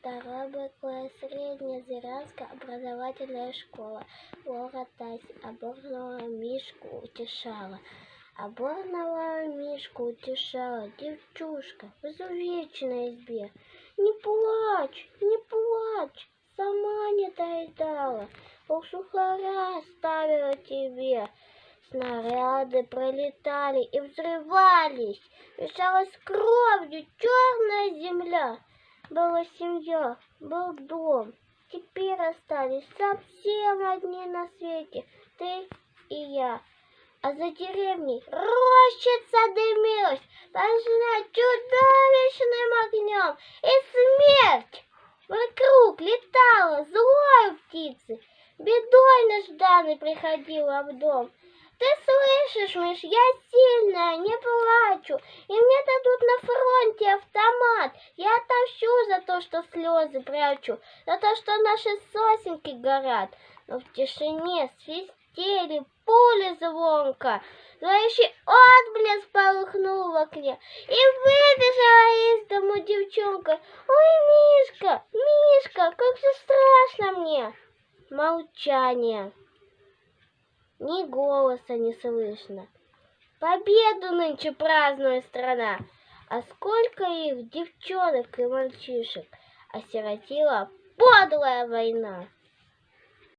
Второй Б класс, средняя Зырянская образовательная школа. Лора Тась оборного мишку утешала. Оборного мишку утешала девчушка в изувеченной избе. Не плачь, не плачь, сама не доедала, уж сухаря оставила тебе. Снаряды пролетали и взрывались, мешалась кровью черная земля. Была семья, был дом, теперь остались совсем одни на свете, ты и я. А за деревней рощица дымилась, пожрать чудовищным огнем, и смерть вокруг летала злой птицы, бедой нежданной приходила в дом. Ты слышишь, Миш, я сильная, не плачу, и мне дадут на фронте автомат. Я отомщу за то, что слезы прячу, за то, что наши сосенки горят. Но в тишине свистели пули звонко, зловещий отблеск полыхнул в окне, и выбежала из дому девчонка. Ой, Мишка, Мишка, как же страшно мне. Молчание. Ни голоса не слышно. Победу нынче празднует страна, а сколько их, девчонок и мальчишек, осиротила подлая война.